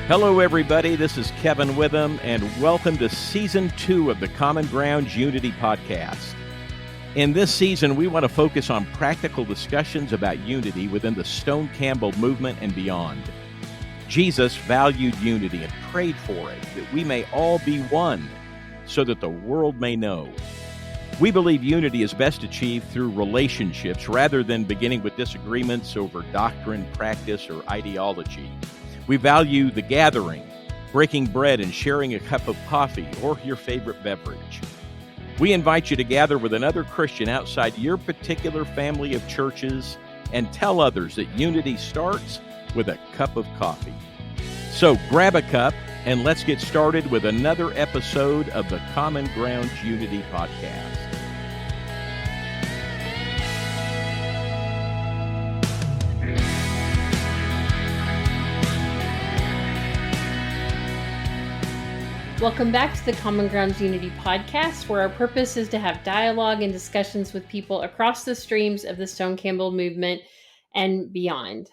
Hello, everybody. This is Kevin Witham, and welcome to Season 2 of the Common Ground Unity Podcast. In this season, we want to focus on practical discussions about unity within the Stone Campbell movement and beyond. Jesus valued unity and prayed for it, that we may all be one, so that the world may know. We believe unity is best achieved through relationships rather than beginning with disagreements over doctrine, practice, or ideology. We value the gathering, breaking bread and sharing a cup of coffee or your favorite beverage. We invite you to gather with another Christian outside your particular family of churches and tell others that unity starts with a cup of coffee. So grab a cup and let's get started with another episode of the Common Ground Unity Podcast. Welcome back to the Common Ground Unity Podcast, where our purpose is to have dialogue and discussions with people across the streams of the Stone Campbell movement and beyond.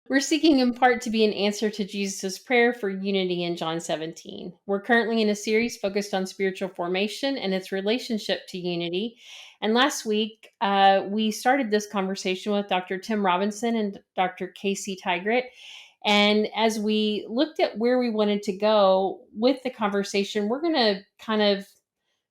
We're seeking in part to be an answer to Jesus' prayer for unity in John 17. We're currently in a series focused on spiritual formation and its relationship to unity. And last week, we started this conversation with Dr. Tim Robinson and Dr. Casey Tygrett. And as we looked at where we wanted to go with the conversation, we're going to kind of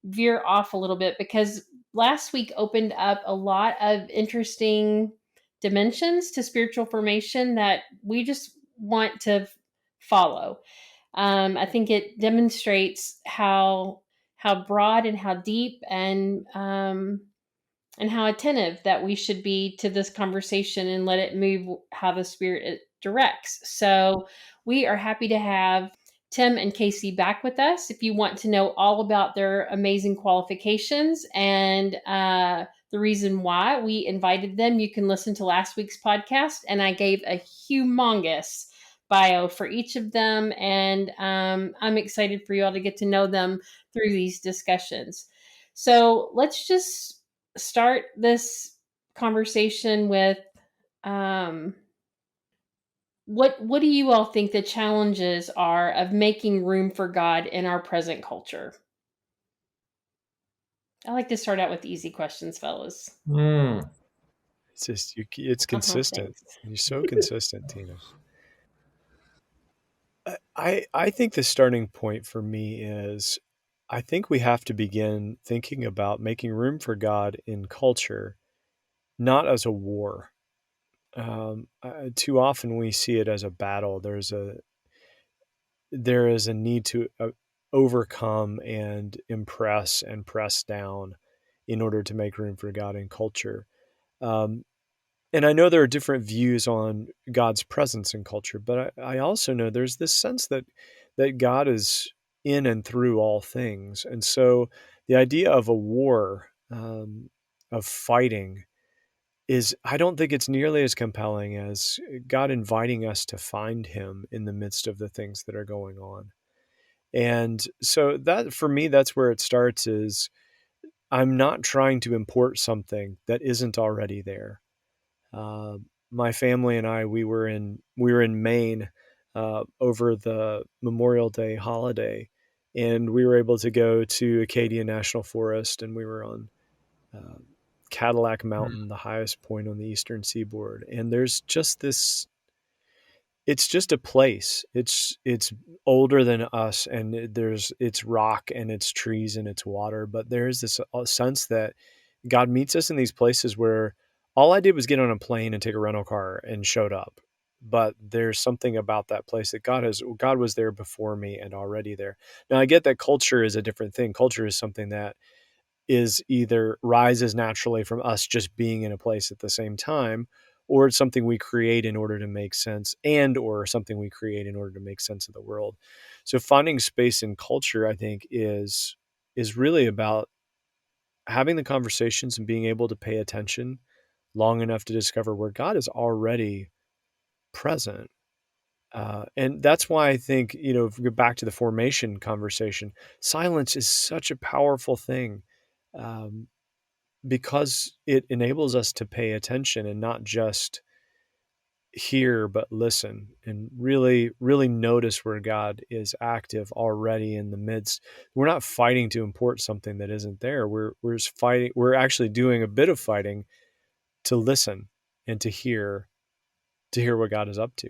veer off a little bit because last week opened up a lot of interesting dimensions to spiritual formation that we just want to follow. I think it demonstrates how broad and how deep and how attentive that we should be to this conversation and let it move how the Spirit directs. So we are happy to have Tim and Casey back with us. If you want to know all about their amazing qualifications and the reason why we invited them, you can listen to last week's podcast. And I gave a humongous bio for each of them. And I'm excited for you all to get to know them through these discussions. So let's just start this conversation with what do you all think the challenges are of making room for God in our present culture? I like to start out with easy questions, fellas. It's just it's consistent. You're so consistent, Tina. I think the starting point for me is I think we have to begin thinking about making room for God in culture, not as a war. Too often we see it as a battle. There is a need to overcome and impress and press down in order to make room for God in culture. And I know there are different views on God's presence in culture, but I also know there's this sense that God is in and through all things. And so the idea of a war, of fighting, I don't think it's nearly as compelling as God inviting us to find him in the midst of the things that are going on. And so that, for me, that's where it starts, is I'm not trying to import something that isn't already there. My family and I, we were in Maine over the Memorial Day holiday, and we were able to go to Acadia National Forest, and we were on Cadillac Mountain, the highest point on the eastern seaboard. And there's just this, it's just a place. It's older than us, and it's rock and it's trees and it's water, but there's this sense that God meets us in these places where all I did was get on a plane and take a rental car and showed up. But there's something about that place that God was there before me and already there. Now, I get that culture is a different thing. Culture is something that is either rises naturally from us just being in a place at the same time, or it's something we create in order to make sense, or something we create in order to make sense of the world. So finding space in culture, I think, is really about having the conversations and being able to pay attention long enough to discover where God is already present. And that's why I think, if we go back to the formation conversation, silence is such a powerful thing, because it enables us to pay attention and not just hear but listen, and really really notice where God is active already in the midst. We're not fighting to import something that isn't there. We're just fighting. We're actually doing a bit of fighting to listen and to hear what God is up to,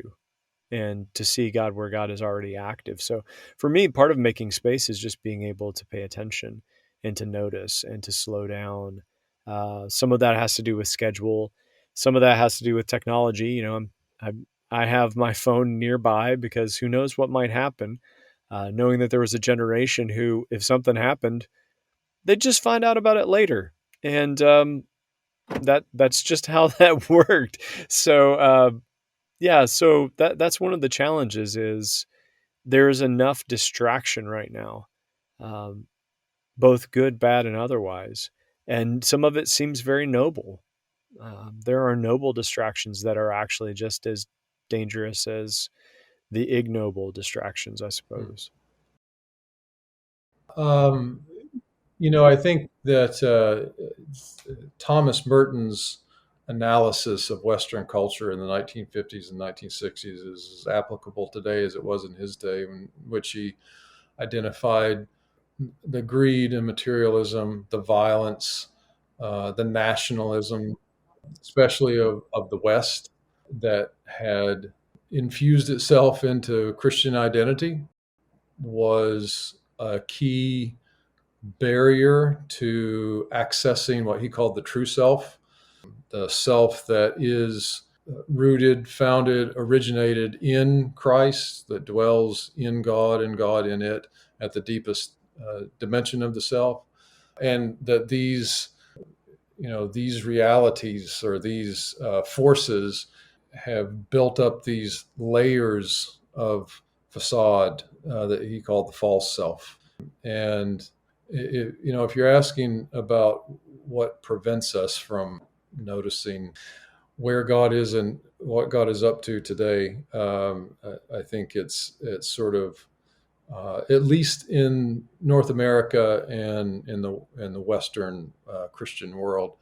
and to see God where God is already active. So for me, part of making space is just being able to pay attention and to notice and to slow down. Some of that has to do with schedule. Some of that has to do with technology. I have my phone nearby because who knows what might happen. Knowing that there was a generation who, if something happened, they'd just find out about it later, and that's just how that worked. So that's one of the challenges is there's enough distraction right now, um, both good, bad, and otherwise. And some of it seems very noble. There are noble distractions that are actually just as dangerous as the ignoble distractions, I suppose. Um, I think that Thomas Merton's analysis of Western culture in the 1950s and 1960s is as applicable today as it was in his day, in which he identified the greed and materialism, the violence, the nationalism, especially of the West, that had infused itself into Christian identity, was a key barrier to accessing what he called the true self, the self that is rooted, founded, originated in Christ, that dwells in God and God in it at the deepest dimension of the self. And that these realities or these forces have built up these layers of facade that he called the false self. And if you're asking about what prevents us from noticing where God is and what God is up to today, I think it's sort of at least in North America and in the Western Christian world,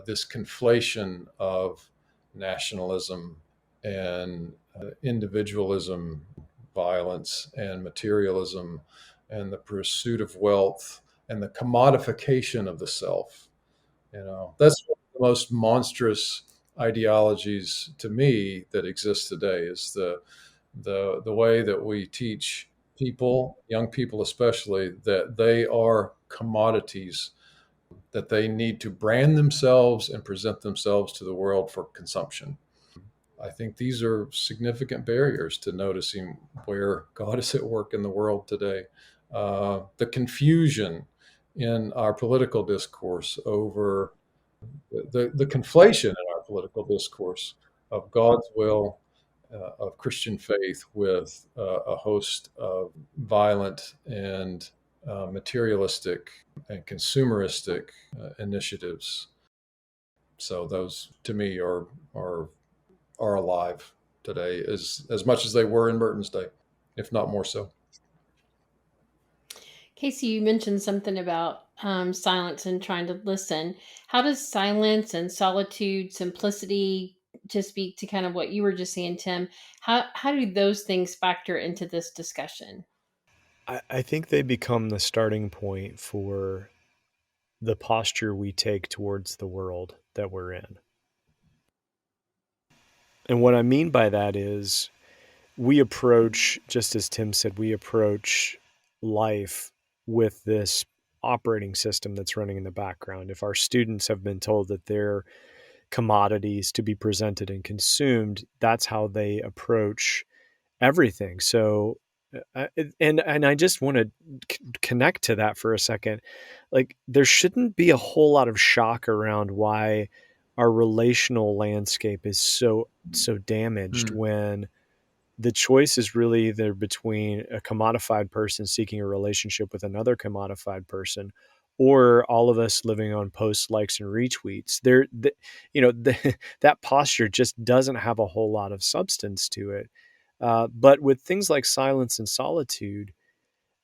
this conflation of nationalism and individualism, violence and materialism, and the pursuit of wealth and the commodification of the self. That's one of the most monstrous ideologies to me that exists today. Is the way that we teach people, young people especially, that they are commodities, that they need to brand themselves and present themselves to the world for consumption. I think these are significant barriers to noticing where God is at work in the world today. The confusion in our political discourse over the conflation in our political discourse of God's will, of Christian faith, with a host of violent and materialistic and consumeristic initiatives. So those, to me, are alive today as much as they were in Merton's day, if not more so. Casey, you mentioned something about silence and trying to listen. How does silence and solitude, simplicity, to speak to kind of what you were just saying, Tim, how do those things factor into this discussion? I think they become the starting point for the posture we take towards the world that we're in. And what I mean by that is we approach, just as Tim said, we approach life with this operating system that's running in the background. If our students have been told that they're commodities to be presented and consumed, that's how they approach everything. So, and I just want to connect to that for a second. Like, there shouldn't be a whole lot of shock around why our relational landscape is so damaged when the choice is really either between a commodified person seeking a relationship with another commodified person, or all of us living on posts, likes, and retweets. That posture just doesn't have a whole lot of substance to it. But with things like silence and solitude,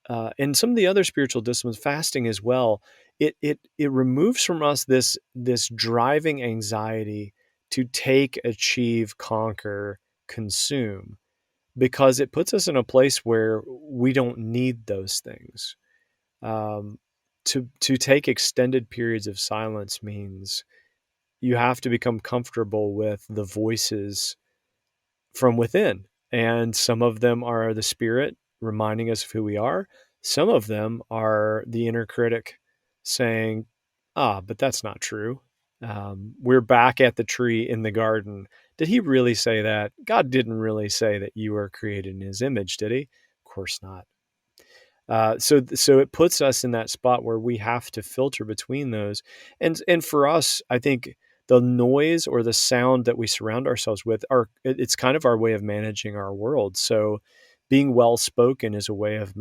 and some of the other spiritual disciplines, fasting as well, it removes from us this driving anxiety to take, achieve, conquer, consume, because it puts us in a place where we don't need those things. To take extended periods of silence means you have to become comfortable with the voices from within. And some of them are the spirit reminding us of who we are. Some of them are the inner critic saying, but that's not true. We're back at the tree in the garden. Did he really say that? God didn't really say that you were created in his image, did he? Of course not. So it puts us in that spot where we have to filter between those. And for us, I think the noise or the sound that we surround ourselves with it's kind of our way of managing our world. So being well spoken is a way of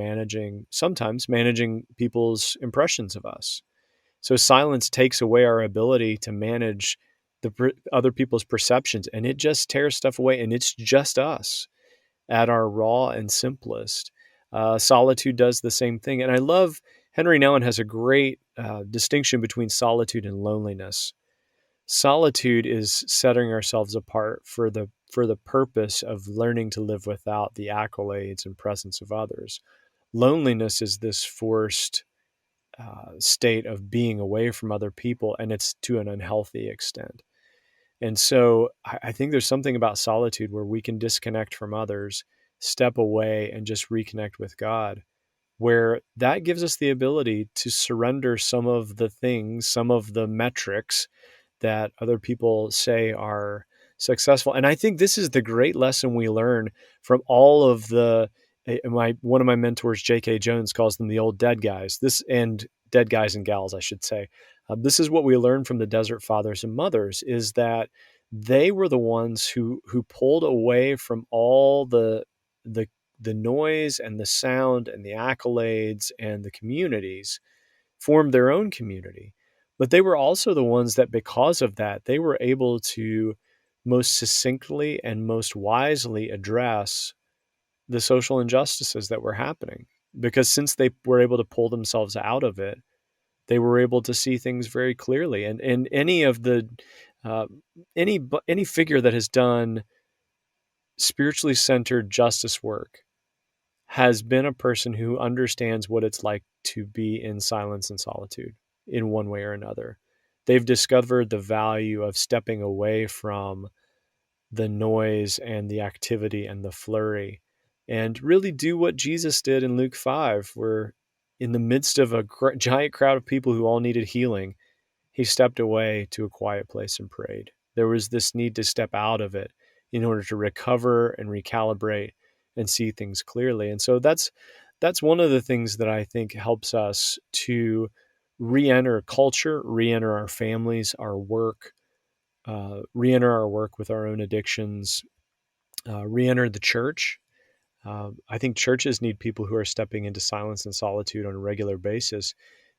sometimes managing people's impressions of us. So silence takes away our ability to manage other people's perceptions, and it just tears stuff away, and it's just us at our raw and simplest. Solitude does the same thing. And I love, Henry Nouwen has a great distinction between solitude and loneliness. Solitude is setting ourselves apart for the purpose of learning to live without the accolades and presence of others. Loneliness is this forced state of being away from other people, and it's to an unhealthy extent. And so I think there's something about solitude where we can disconnect from others, step away, and just reconnect with God, where that gives us the ability to surrender some of the things, some of the metrics that other people say are successful. And I think this is the great lesson we learn from all of one of my mentors, J.K. Jones, calls them the old dead guys. And dead guys and gals, I should say. This is what we learned from the Desert Fathers and Mothers, is that they were the ones who pulled away from all the noise and the sound and the accolades and the communities, formed their own community. But they were also the ones that, because of that, they were able to most succinctly and most wisely address the social injustices that were happening. Because since they were able to pull themselves out of it, they were able to see things very clearly. And any of the any figure that has done spiritually centered justice work has been a person who understands what it's like to be in silence and solitude in one way or another. They've discovered the value of stepping away from the noise and the activity and the flurry, and really do what Jesus did in Luke 5, where in the midst of a giant crowd of people who all needed healing, he stepped away to a quiet place and prayed. There was this need to step out of it in order to recover and recalibrate and see things clearly. And so that's one of the things that I think helps us to re-enter culture, re-enter our families, our work, re-enter our work with our own addictions, re-enter the church. I think churches need people who are stepping into silence and solitude on a regular basis,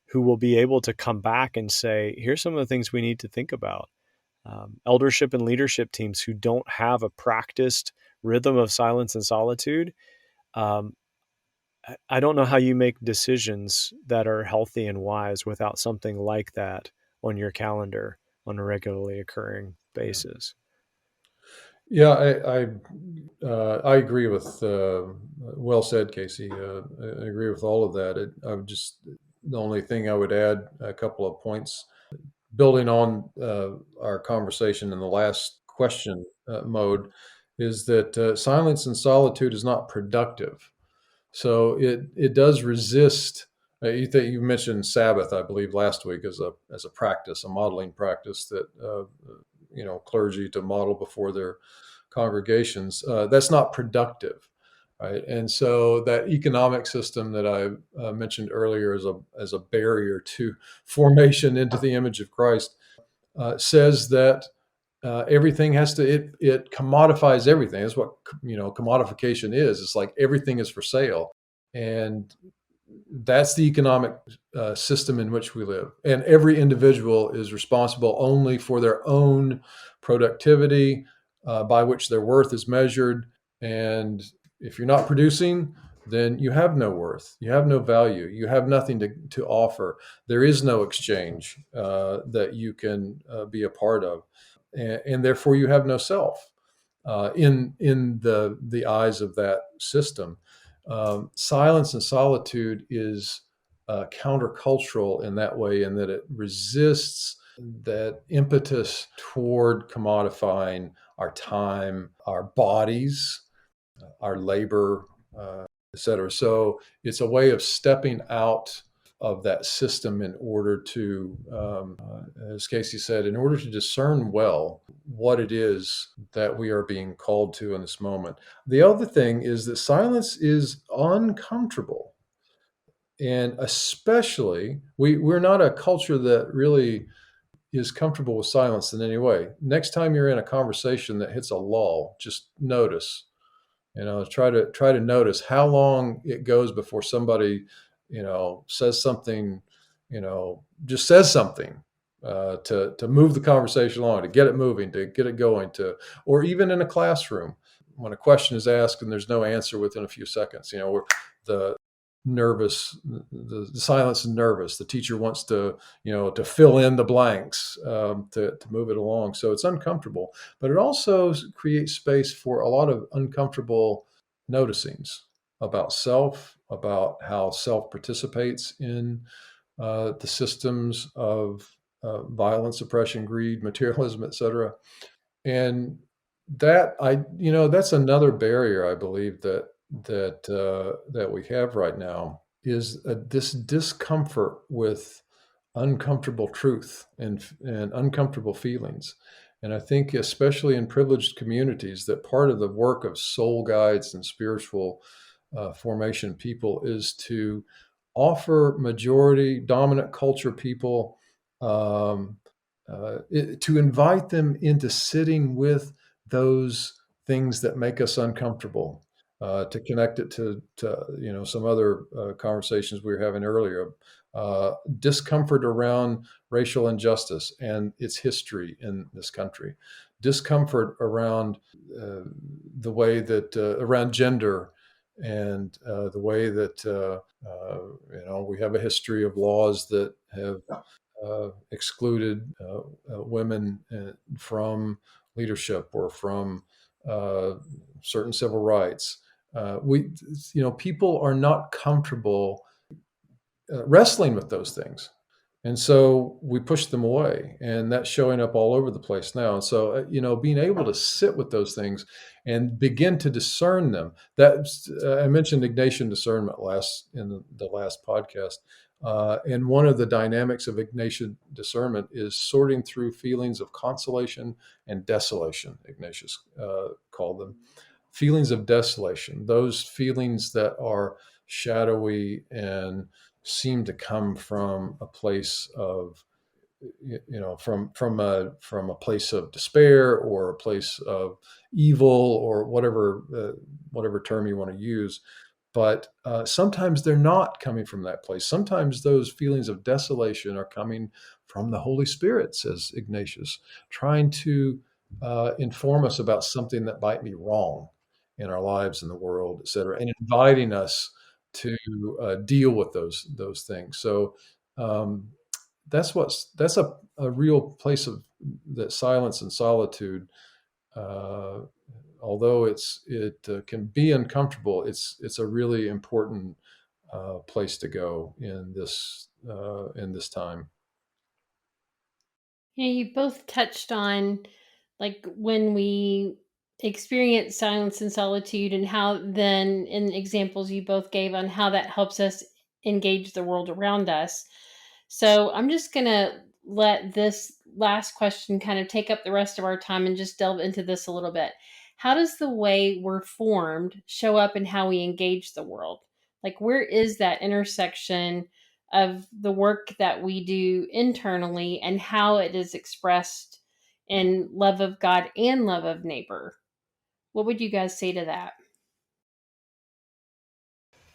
who will be able to come back and say, here's some of the things we need to think about. Eldership and leadership teams who don't have a practiced rhythm of silence and solitude, I don't know how you make decisions that are healthy and wise without something like that on your calendar on a regularly occurring basis. Yeah, I agree with well said, Casey. I agree with all of that. The only thing I would add, a couple of points, building on our conversation in the last question mode, is that silence and solitude is not productive. So it does resist. You mentioned Sabbath, I believe, last week as a practice, a modeling practice that clergy to model before their congregations. That's not productive, right? And so that economic system that I mentioned earlier as a barrier to formation into the image of Christ says that everything has to it commodifies everything. That's what commodification is. It's like everything is for sale, and that's the economic system in which we live. And every individual is responsible only for their own productivity, by which their worth is measured. And if you're not producing, then you have no worth, you have no value, you have nothing to offer. There is no exchange that you can be a part of. and therefore you have no self in the eyes of that system. Silence and solitude is countercultural in that way, in that it resists that impetus toward commodifying our time, our bodies, our labor, et cetera. So it's a way of stepping out of that system in order to, as Casey said, in order to discern well what it is that we are being called to in this moment. The other thing is that silence is uncomfortable. And especially, we're not a culture that really is comfortable with silence in any way. Next time you're in a conversation that hits a lull, just notice. Try to notice how long it goes before somebody, says something, just says something to move the conversation along, to get it moving, to get it going, or even in a classroom when a question is asked and there's no answer within a few seconds, where the the silence is nervous. The teacher wants to, to fill in the blanks, to move it along. So it's uncomfortable, but it also creates space for a lot of uncomfortable noticings about self, about how self participates in the systems of violence, oppression, greed, materialism, etc. And that's another barrier I believe that we have right now is this discomfort with uncomfortable truth and uncomfortable feelings. And I think especially in privileged communities that part of the work of soul guides and spiritual formation people is to offer majority dominant culture people, to invite them into sitting with those things that make us uncomfortable, to connect it to some other conversations we were having earlier. Discomfort around racial injustice and its history in this country, discomfort around the way that around gender, and the way that we have a history of laws that have excluded women from leadership or from certain civil rights. People are not comfortable wrestling with those things. And so we push them away, and that's showing up all over the place now. And so, being able to sit with those things and begin to discern them. That's I mentioned Ignatian discernment in the last podcast. And one of the dynamics of Ignatian discernment is sorting through feelings of consolation and desolation, Ignatius called them. Feelings of desolation, those feelings that are shadowy and seem to come from a place of, from a place of despair or a place of evil or whatever term you want to use. But sometimes they're not coming from that place. Sometimes those feelings of desolation are coming from the Holy Spirit, says Ignatius, trying to inform us about something that might be wrong in our lives, in the world, et cetera, and inviting us to deal with those things. So that's a real place of that silence and solitude. Although it can be uncomfortable, it's a really important place to go in this time. Yeah, you both touched on like when we experience silence and solitude, and how then in examples you both gave on how that helps us engage the world around us. So I'm just going to let this last question kind of take up the rest of our time and just delve into this a little bit. How does the way we're formed show up in how we engage the world? Like, where is that intersection of the work that we do internally and how it is expressed in love of God and love of neighbor? What would you guys say to that?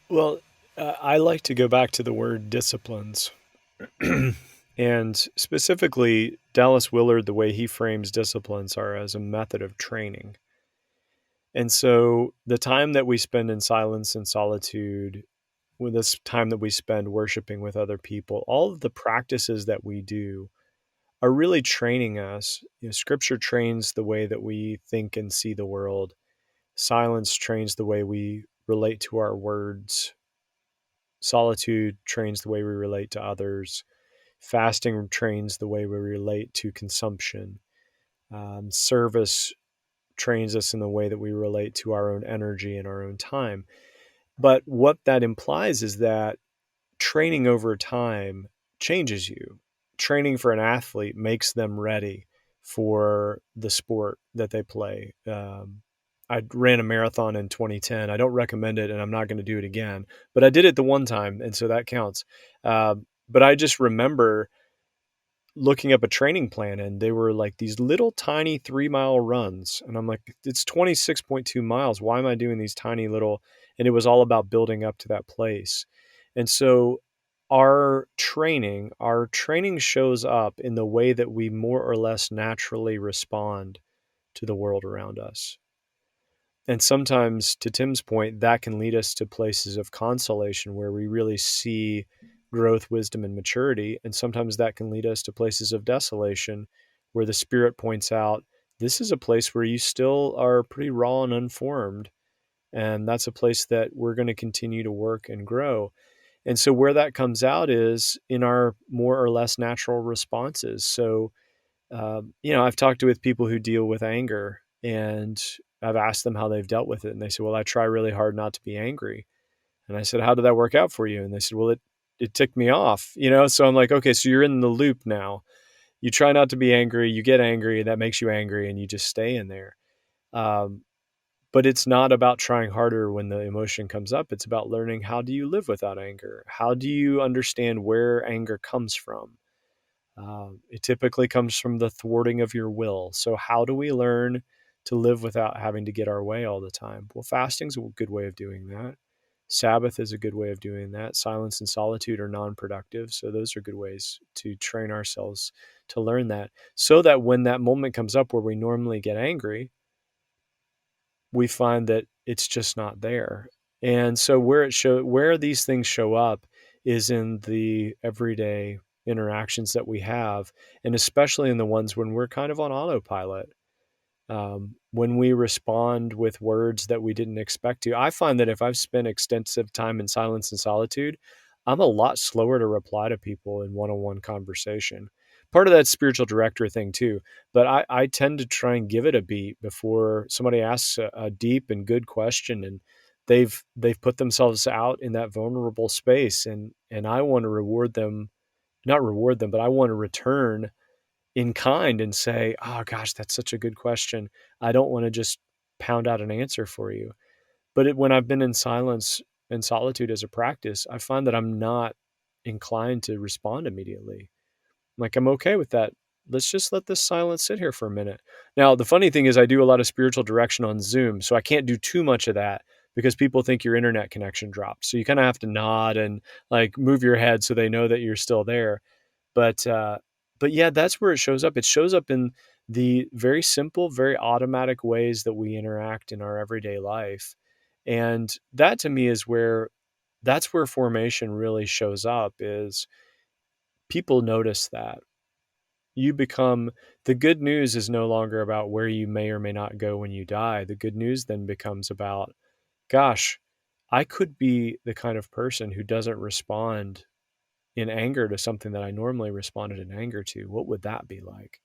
Well, I like to go back to the word disciplines. And specifically, Dallas Willard, the way he frames disciplines are as a method of training. And so the time that we spend in silence and solitude, with this time that we spend worshiping with other people, all of the practices that we do are really training us. Scripture trains the way that we think and see the world. Silence trains the way we relate to our words. Solitude trains the way we relate to others. Fasting trains the way we relate to consumption. Service trains us in the way that we relate to our own energy and our own time. But what that implies is that training over time changes you. Training for an athlete makes them ready for the sport that they play. I ran a marathon in 2010. I don't recommend it, and I'm not going to do it again. But I did it the one time, and so that counts. But I just remember looking up a training plan, and they were like these little tiny 3-mile runs. And I'm like, it's 26.2 miles. Why am I doing these tiny little? And it was all about building up to that place. And so our training shows up in the way that we more or less naturally respond to the world around us. And sometimes, to Tim's point, that can lead us to places of consolation where we really see growth, wisdom, and maturity. And sometimes that can lead us to places of desolation where the Spirit points out, this is a place where you still are pretty raw and unformed. And that's a place that we're going to continue to work and grow. And so where that comes out is in our more or less natural responses. So, I've talked with people who deal with anger, and I've asked them how they've dealt with it. And they said, well, I try really hard not to be angry. And I said, how did that work out for you? And they said, well, it ticked me off, So I'm like, okay, so you're in the loop now. You try not to be angry, you get angry, and that makes you angry, and you just stay in there. But it's not about trying harder when the emotion comes up. It's about learning, how do you live without anger? How do you understand where anger comes from? It typically comes from the thwarting of your will. So how do we learn to live without having to get our way all the time? Well, fasting's a good way of doing that. Sabbath is a good way of doing that. Silence and solitude are non-productive. So those are good ways to train ourselves to learn that, so that when that moment comes up where we normally get angry, we find that it's just not there. And so where these things show up is in the everyday interactions that we have, and especially in the ones when we're kind of on autopilot. When we respond with words that we didn't expect to. I find that if I've spent extensive time in silence and solitude, I'm a lot slower to reply to people in one-on-one conversation. Part of that spiritual director thing too, but I tend to try and give it a beat before somebody asks a deep and good question, and they've put themselves out in that vulnerable space, and I want to not reward them, but I want to return in kind and say, oh gosh, that's such a good question. I don't want to just pound out an answer for you. But when I've been in silence and solitude as a practice, I find that I'm not inclined to respond immediately. Like, I'm okay with that. Let's just let this silence sit here for a minute. Now, the funny thing is I do a lot of spiritual direction on Zoom, so I can't do too much of that because people think your internet connection dropped. So you kind of have to nod and like move your head so they know that you're still there. But yeah, that's where it shows up. It shows up in the very simple, very automatic ways that we interact in our everyday life. And that to me is that's where formation really shows up, is people notice that. The good news is no longer about where you may or may not go when you die. The good news then becomes about, gosh, I could be the kind of person who doesn't respond in anger to something that I normally responded in anger to. What would that be like?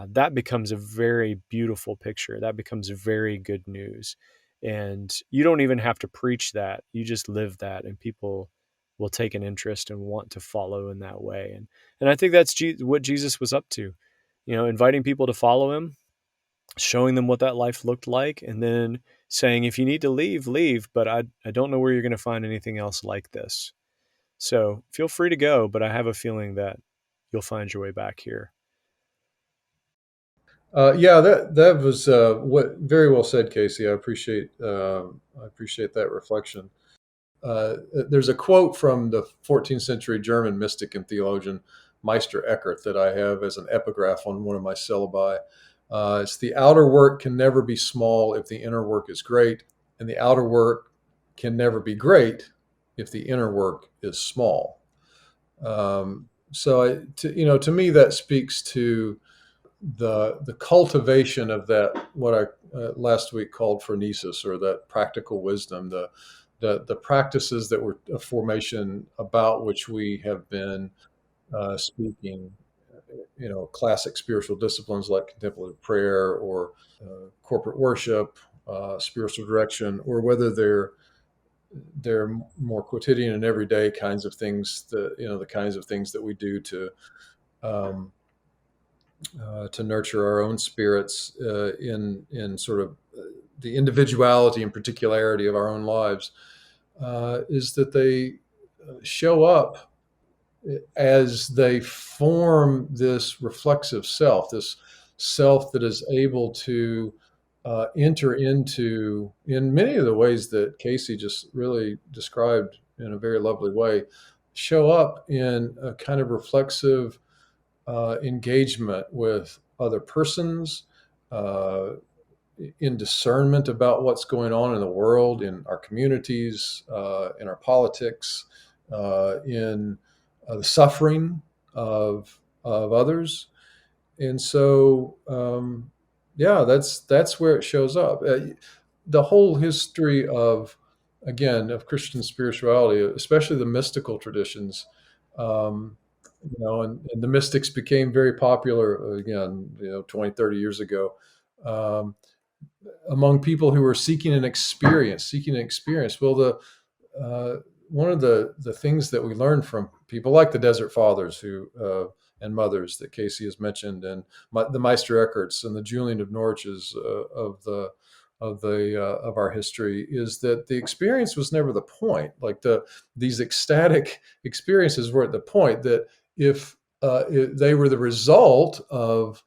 That becomes a very beautiful picture. That becomes very good news. And you don't even have to preach that. You just live that, and people will take an interest and want to follow in that way. And I think that's what Jesus was up to, inviting people to follow him, showing them what that life looked like, and then saying, if you need to leave, leave, but I don't know where you're going to find anything else like this. So feel free to go, but I have a feeling that you'll find your way back here. Yeah, that was what very well said, Casey. I appreciate that reflection. There's a quote from the 14th century German mystic and theologian Meister Eckhart that I have as an epigraph on one of my syllabi. It's, the outer work can never be small if the inner work is great, and the outer work can never be great if the inner work is small. To me, that speaks to the cultivation of that, what I last week called phronesis, or that practical wisdom, the practices that were a formation about which we have been speaking. Classic spiritual disciplines like contemplative prayer, or corporate worship, spiritual direction, or whether they're more quotidian and everyday kinds of things, the kinds of things that we do um, to nurture our own spirits in sort of the individuality and particularity of our own lives, is that they show up as they form this reflexive self, this self that is able to enter into, in many of the ways that Casey just really described in a very lovely way, show up in a kind of reflexive engagement with other persons, uh, in discernment about what's going on in the world, in our communities, in our politics, in the suffering of others. And so, yeah, that's where it shows up. The whole history of Christian spirituality, especially the mystical traditions, um, and the mystics became very popular again, 20, 30 years ago, um, among people who were seeking an experience. Well, uh, one of the things that we learned from people like the Desert Fathers who and mothers that Casey has mentioned, and the Meister Eckharts and the Julian of Norwiches of our history, is that the experience was never the point. Like these ecstatic experiences were at the point, that if they were the result of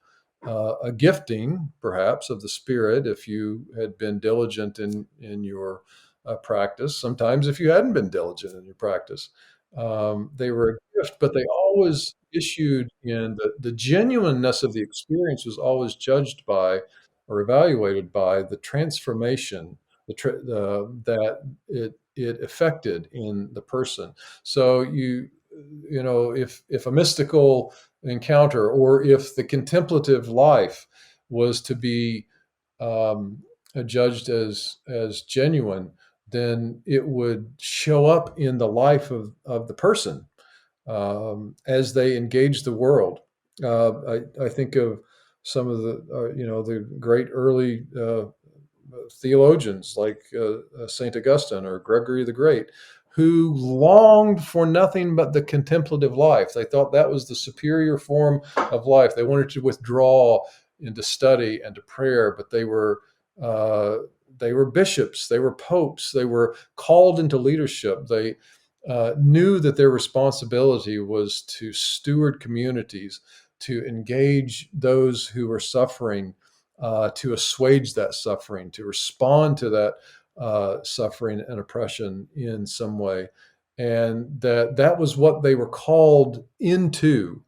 a gifting, perhaps, of the Spirit, if you had been diligent in your practice. Sometimes, if you hadn't been diligent in your practice, they were a gift, but they always issued in the genuineness of the experience was always judged by or evaluated by the transformation that it affected in the person. So if a mystical encounter, or if the contemplative life was to be um, judged as genuine, then it would show up in the life of the person as they engage the world. I think of some of the great early theologians like Saint Augustine or Gregory the Great, who longed for nothing but the contemplative life. They thought that was the superior form of life. They wanted to withdraw into study and to prayer, but they were bishops, they were popes, they were called into leadership. They knew that their responsibility was to steward communities, to engage those who were suffering, to assuage that suffering, to respond to that suffering and oppression in some way. And that was what they were called into,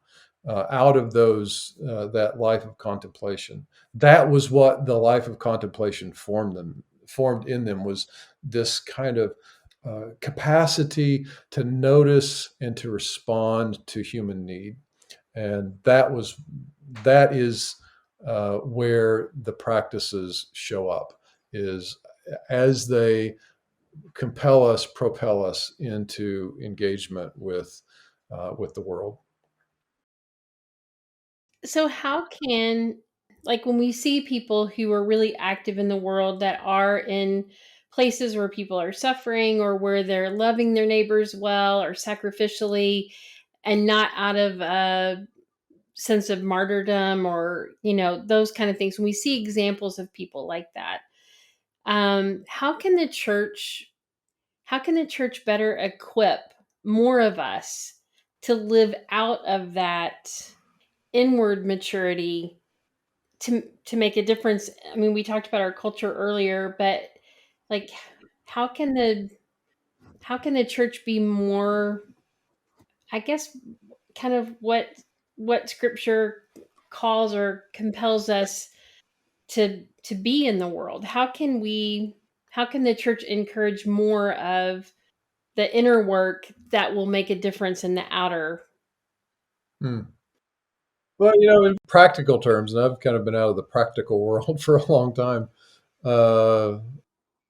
out of that life of contemplation. That was what the life of contemplation formed in them, was this kind of capacity to notice and to respond to human need. And that is where the practices show up, is as they propel us into engagement with the world. So how can, like, when we see people who are really active in the world, that are in places where people are suffering, or where they're loving their neighbors well or sacrificially, and not out of a sense of martyrdom, or those kind of things, when we see examples of people like that, how can the church better equip more of us to live out of that inward maturity, to make a difference? I mean, we talked about our culture earlier, but, like, how can the church be more, I guess, kind of what scripture calls or compels us to be in the world? How can the church encourage more of the inner work that will make a difference in the outer Hmm. Well, in practical terms, and I've kind of been out of the practical world for a long time. Uh,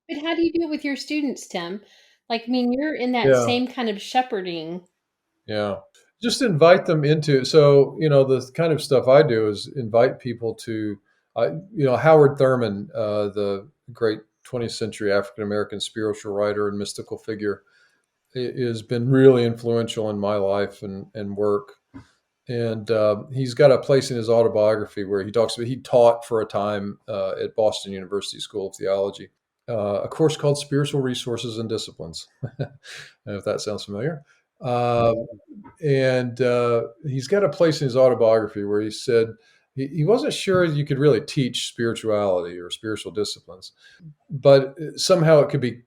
But how do you do it with your students, Tim? Like, I mean, you're in that yeah, same kind of shepherding. yeah. Just invite them into. So, the kind of stuff I do is invite people to, Howard Thurman, the great 20th century African American spiritual writer and mystical figure, has been really influential in my life and work. And he's got a place in his autobiography where he talks about he taught for a time at Boston University School of Theology, a course called Spiritual Resources and Disciplines, if that sounds familiar. Uh, and he's got a place in his autobiography where he said he wasn't sure you could really teach spirituality or spiritual disciplines, but somehow it could be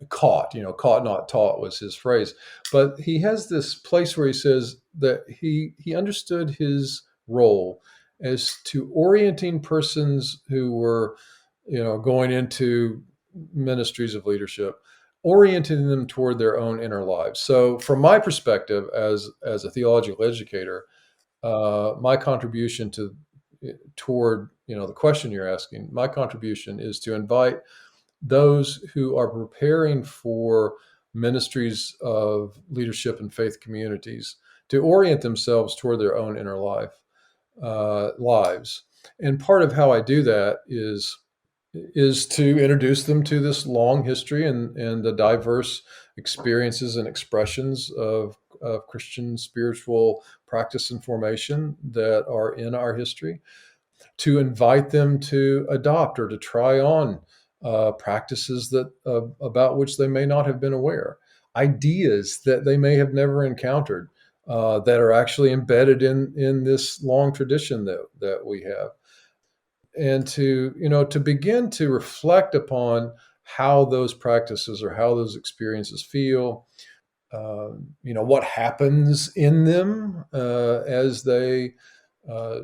caught, caught not taught was his phrase. But he has this place where he says that he understood his role as to orienting persons who were, going into ministries of leadership, orienting them toward their own inner lives. So from my perspective as a theological educator, my contribution toward the question you're asking, my contribution is to invite those who are preparing for ministries of leadership and faith communities to orient themselves toward their own inner lives. And part of how I do that is to introduce them to this long history and the diverse experiences and expressions of Christian spiritual practice and formation that are in our history, to invite them to adopt or to try on practices that about which they may not have been aware, ideas that they may have never encountered, that are actually embedded in this long tradition that we have, and to begin to reflect upon how those practices or how those experiences feel, what happens in them as they uh,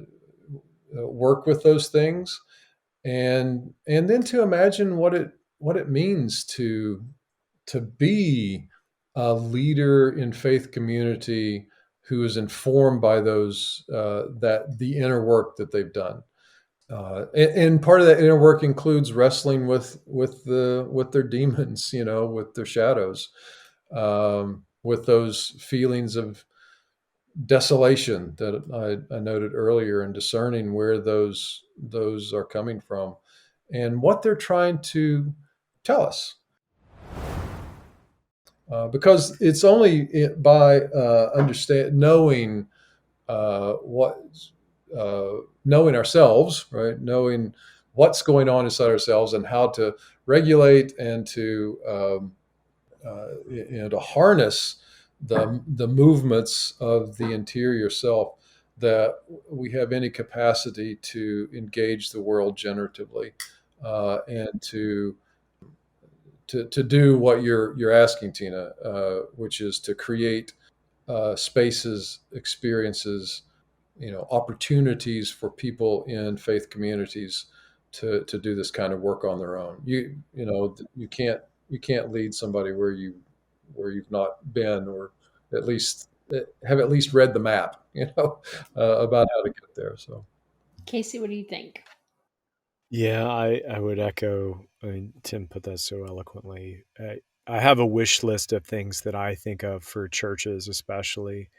work with those things, and then to imagine what it means to be a leader in faith community who is informed by those that the inner work that they've done. And part of that inner work includes wrestling with their demons, with their shadows, with those feelings of desolation that I noted earlier, and discerning where those are coming from and what they're trying to tell us. Because it's only by knowing what knowing ourselves, right? Knowing what's going on inside ourselves and how to regulate and to harness the movements of the interior self, that we have any capacity to engage the world generatively, and to do what you're asking, Tina, which is to create spaces, experiences, opportunities for people in faith communities to do this kind of work on their own. You can't lead somebody where you've not been, or at least read the map, about how to get there. So Casey, what do you think? Yeah, I would echo. I mean, Tim put that so eloquently. I have a wish list of things that I think of for churches, especially.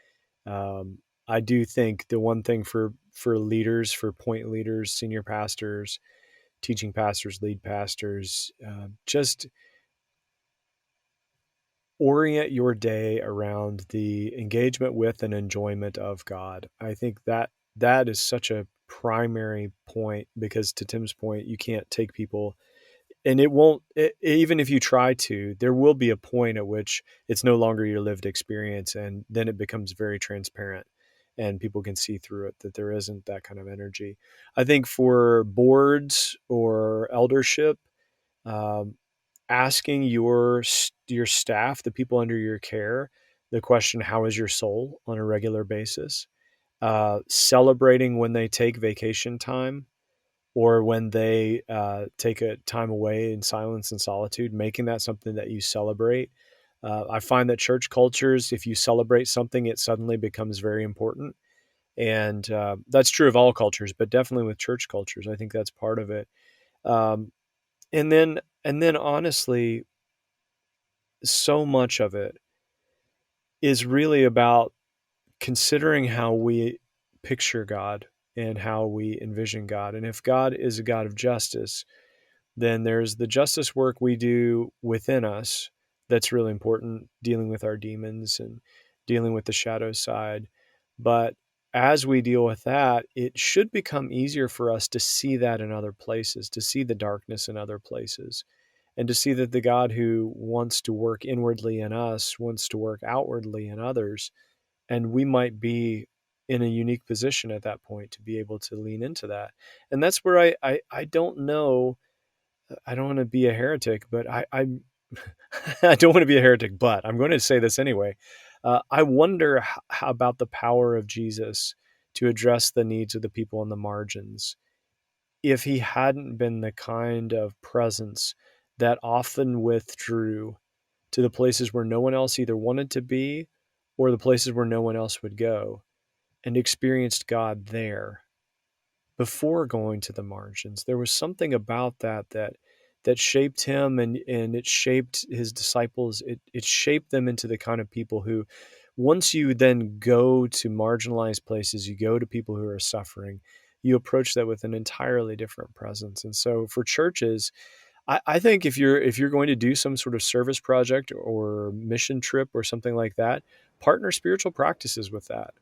Um, I do think the one thing for leaders, for point leaders, senior pastors, teaching pastors, lead pastors, just orient your day around the engagement with and enjoyment of God. I think that is such a primary point, because to Tim's point, you can't take people, and even if you try to, there will be a point at which it's no longer your lived experience, and then it becomes very transparent and people can see through it that there isn't that kind of energy. I think for boards or eldership, um, asking your staff, the people under your care, the question, how is your soul, on a regular basis, celebrating when they take vacation time, or when they take a time away in silence and solitude, making that something that you celebrate. I find that church cultures, if you celebrate something, it suddenly becomes very important. And that's true of all cultures, but definitely with church cultures. I think that's part of it. Um, and then honestly, so much of it is really about considering how we picture God and how we envision God. And if God is a God of justice, then there's the justice work we do within us that's really important, dealing with our demons and dealing with the shadow side. But as we deal with that, it should become easier for us to see that in other places, to see the darkness in other places, and to see that the God who wants to work inwardly in us wants to work outwardly in others. And we might be in a unique position at that point to be able to lean into that. And that's where I don't know. I don't want to be a heretic, but I don't want to be a heretic, but I'm going to say this anyway. I wonder how about the power of Jesus to address the needs of the people on the margins if he hadn't been the kind of presence that often withdrew to the places where no one else either wanted to be or the places where no one else would go and experienced God there before going to the margins. There was something about that shaped him, and it shaped his disciples. It shaped them into the kind of people who, once you then go to marginalized places, you go to people who are suffering, you approach that with an entirely different presence. And so for churches, I think if you're going to do some sort of service project or mission trip or something like that, partner spiritual practices with that.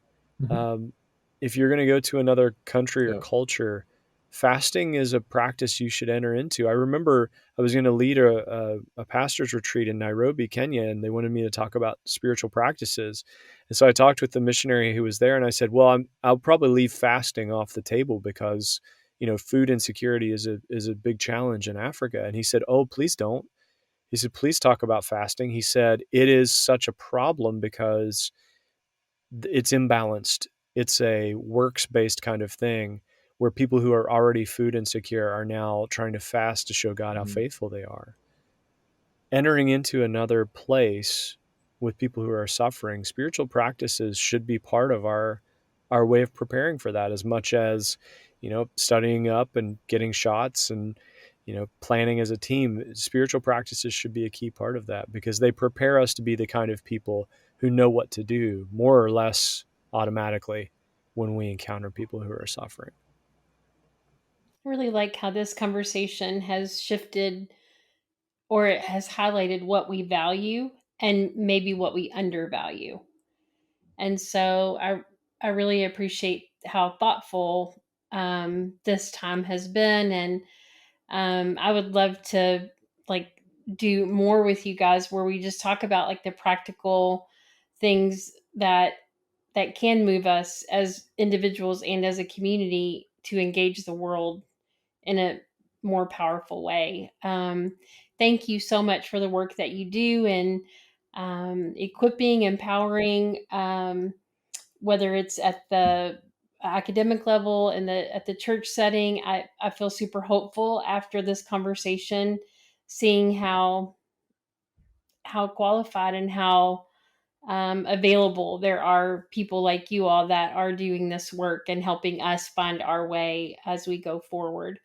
Mhm. Um, if you're going to go to another country or Yeah. culture, fasting is a practice you should enter into. I remember I was going to lead a pastor's retreat in Nairobi, Kenya, and they wanted me to talk about spiritual practices. And so I talked with the missionary who was there, and I said, "Well, I'll probably leave fasting off the table because food insecurity is a big challenge in Africa." And he said, "Oh, please don't." He said, "Please talk about fasting." He said, "It is such a problem because it's imbalanced. It's a works-based kind of thing where people who are already food insecure are now trying to fast to show God how Mhm. faithful they are." Entering into another place with people who are suffering, spiritual practices should be part of our way of preparing for that, as much as studying up and getting shots and planning as a team. Spiritual practices should be a key part of that because they prepare us to be the kind of people who know what to do more or less automatically when we encounter people who are suffering. I really like how this conversation has shifted, or it has highlighted what we value and maybe what we undervalue. And so I really appreciate how thoughtful this time has been, and I would love to like do more with you guys where we just talk about like the practical things that can move us as individuals and as a community to engage the world in a more powerful way. Thank you so much for the work that you do and equipping, empowering, whether it's at the academic level and at the church setting. I feel super hopeful after this conversation, seeing how qualified and how available there are people like you all that are doing this work and helping us find our way as we go forward.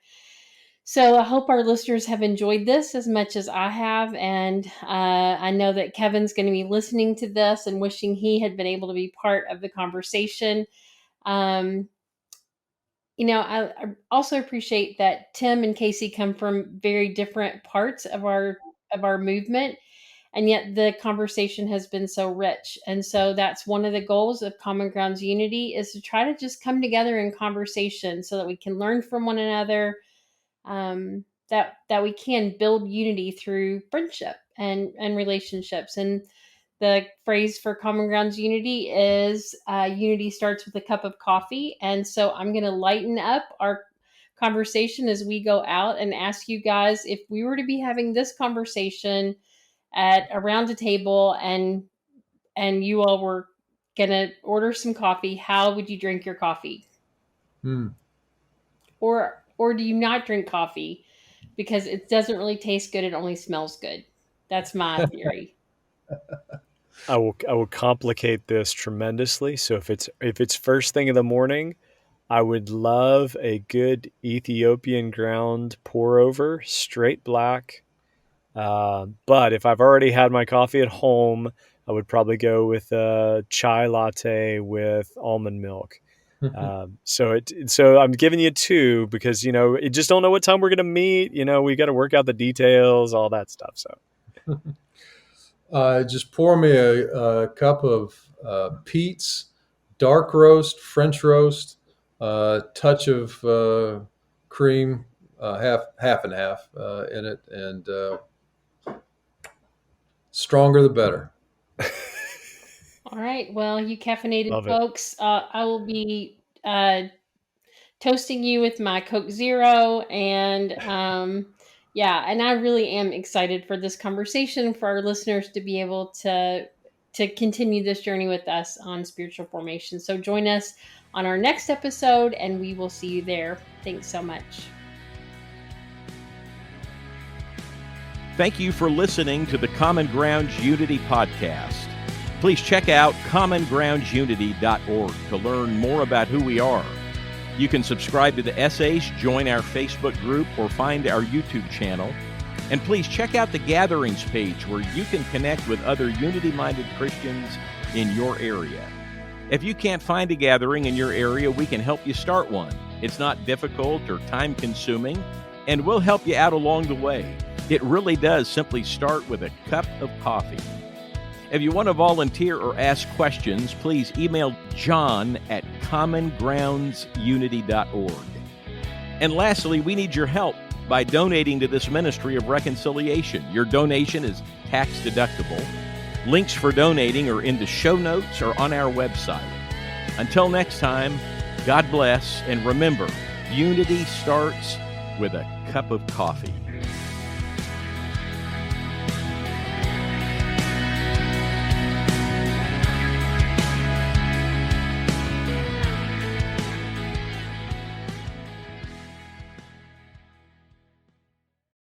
So I hope our listeners have enjoyed this as much as I have. And I know that Kevin's going to be listening to this and wishing he had been able to be part of the conversation. Um, I also appreciate that Tim and Casey come from very different parts of our movement, and yet the conversation has been so rich. And so that's one of the goals of Common Grounds Unity is to try to just come together in conversation so that we can learn from one another, that we can build unity through friendship and relationships. And the phrase for Common Grounds Unity is unity starts with a cup of coffee. And so I'm going to lighten up our conversation as we go out and ask you guys if we were to be having this conversation at around a table and you all were gonna order some coffee, how would you drink your coffee? Hmm. Or do you not drink coffee because it doesn't really taste good, it only smells good? That's my theory. I will complicate this tremendously. So if it's first thing in the morning, I would love a good Ethiopian ground pour over, straight black. But if I've already had my coffee at home, I would probably go with a chai latte with almond milk. So I'm giving you two because, you just don't know what time we're going to meet. We got to work out the details, all that stuff. So Just pour me a cup of Pete's dark roast, French roast, touch of cream, half and half in it, and stronger the better. All right. Well, you caffeinated Love it. folks, I will be toasting you with my Coke Zero, and and I really am excited for this conversation, for our listeners to be able to continue this journey with us on spiritual formation. So join us on our next episode, and we will see you there. Thanks so much. Thank you for listening to the Common Grounds Unity podcast. Please check out commongroundsunity.org to learn more about who we are. You can subscribe to the essays, join our Facebook group, or find our YouTube channel. And please check out the Gatherings page where you can connect with other unity-minded Christians in your area. If you can't find a gathering in your area, we can help you start one. It's not difficult or time-consuming, and we'll help you out along the way. It really does simply start with a cup of coffee. If you want to volunteer or ask questions, please email john@commongroundsunity.org. And lastly, we need your help by donating to this ministry of reconciliation. Your donation is tax deductible. Links for donating are in the show notes or on our website. Until next time, God bless, and remember, unity starts with a cup of coffee.